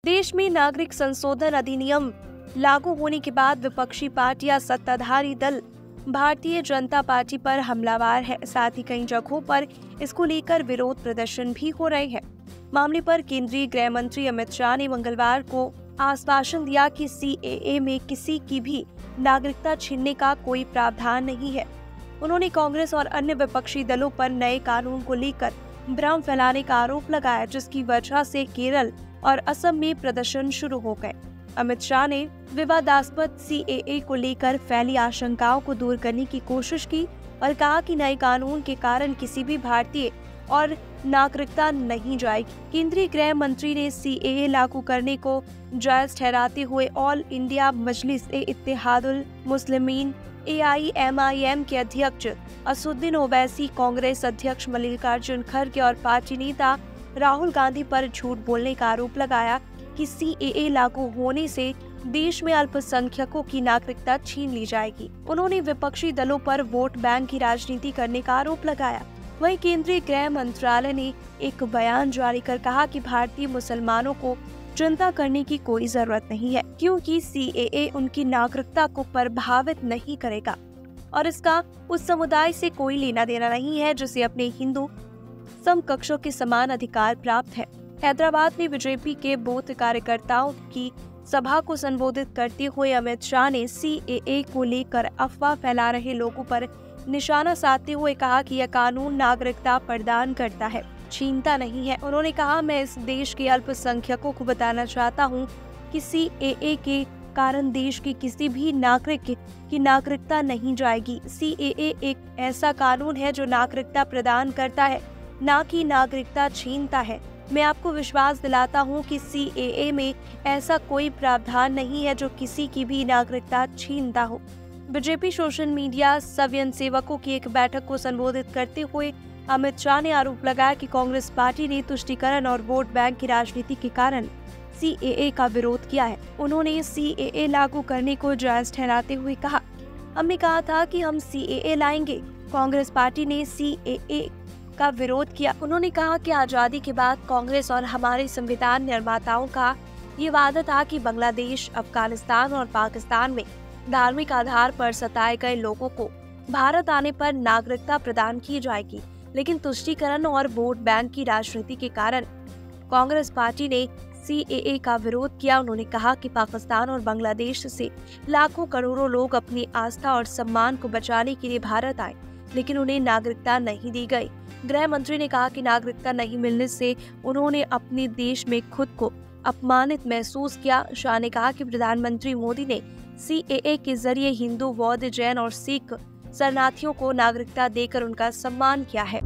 देश में नागरिक संशोधन अधिनियम लागू होने के बाद विपक्षी पार्टियां सत्ताधारी दल भारतीय जनता पार्टी पर हमलावर है। साथ ही कई जगहों पर इसको लेकर विरोध प्रदर्शन भी हो रहे हैं। मामले पर केंद्रीय गृह मंत्री अमित शाह ने मंगलवार को आश्वासन दिया कि सीएए में किसी की भी नागरिकता छीनने का कोई प्रावधान नहीं है। उन्होंने कांग्रेस और अन्य विपक्षी दलों पर नए कानून को लेकर भ्रम फैलाने का आरोप लगाया, जिसकी वजह से केरल और असम में प्रदर्शन शुरू हो गए। अमित शाह ने विवादास्पद सीएए को लेकर फैली आशंकाओं को दूर करने की कोशिश की और कहा कि नए कानून के कारण किसी भी भारतीय और नागरिकता नहीं जाएगी। केंद्रीय गृह मंत्री ने सीएए लागू करने को जायज ठहराते हुए ऑल इंडिया मजलिस-ए-इत्तेहादुल मुस्लिमीन AIMIM के अध्यक्ष असदुद्दीन ओवैसी, कांग्रेस अध्यक्ष मल्लिकार्जुन खड़गे और पार्टी नेता राहुल गांधी पर झूठ बोलने का आरोप लगाया कि सीएए लागू होने से देश में अल्पसंख्यकों की नागरिकता छीन ली जाएगी। उन्होंने विपक्षी दलों पर वोट बैंक की राजनीति करने का आरोप लगाया। वहीं केंद्रीय गृह मंत्रालय ने एक बयान जारी कर कहा कि भारतीय मुसलमानों को चिंता करने की कोई जरूरत नहीं है, क्योंकि सीएए उनकी नागरिकता को प्रभावित नहीं करेगा और इसका उस समुदाय से कोई लेना देना नहीं है जिसे अपने हिंदू समकक्षों के समान अधिकार प्राप्त है। हैदराबाद में बीजेपी के बूथ कार्यकर्ताओं की सभा को संबोधित करते हुए अमित शाह ने सीएए को लेकर अफवाह फैला रहे लोगों पर निशाना साधते हुए कहा कि यह कानून नागरिकता प्रदान करता है, छीनता नहीं है। उन्होंने कहा, मैं इस देश के अल्पसंख्यकों को बताना चाहता हूं कि सीएए के कारण देश के किसी भी नागरिक की नागरिकता नहीं जाएगी। सीएए एक ऐसा कानून है जो नागरिकता प्रदान करता है, ना कि नागरिकता छीनता है। मैं आपको विश्वास दिलाता हूं कि सीएए में ऐसा कोई प्रावधान नहीं है जो किसी की भी नागरिकता छीनता हो। बीजेपी सोशल मीडिया स्वयंसेवकों की एक बैठक को संबोधित करते हुए अमित शाह ने आरोप लगाया कि कांग्रेस पार्टी ने तुष्टीकरण और वोट बैंक की राजनीति के कारण सीएए का विरोध किया है। उन्होंने सीएए लागू करने को जायज ठहराते हुए कहा, हमने कहा था कि हम सीएए लाएंगे। कांग्रेस पार्टी ने सीएए का विरोध किया। उन्होंने कहा कि आजादी के बाद कांग्रेस और हमारे संविधान निर्माताओं का ये वादा था कि बांग्लादेश, अफगानिस्तान और पाकिस्तान में धार्मिक आधार पर सताए गए लोगों को भारत आने पर नागरिकता प्रदान की जाएगी। लेकिन तुष्टीकरण और वोट बैंक की राजनीति के कारण कांग्रेस पार्टी ने सीएए का विरोध किया। उन्होंने कहा कि पाकिस्तान और बांग्लादेश से लाखों करोड़ों लोग अपनी आस्था और सम्मान को बचाने के लिए भारत आए, लेकिन उन्हें नागरिकता नहीं दी गई। गृह मंत्री ने कहा कि नागरिकता नहीं मिलने से उन्होंने अपने देश में खुद को अपमानित महसूस किया। शाह ने कहा कि प्रधानमंत्री मोदी ने सीएए के जरिए हिंदू, बौद्ध, जैन और सिख शरणार्थियों को नागरिकता देकर उनका सम्मान किया है।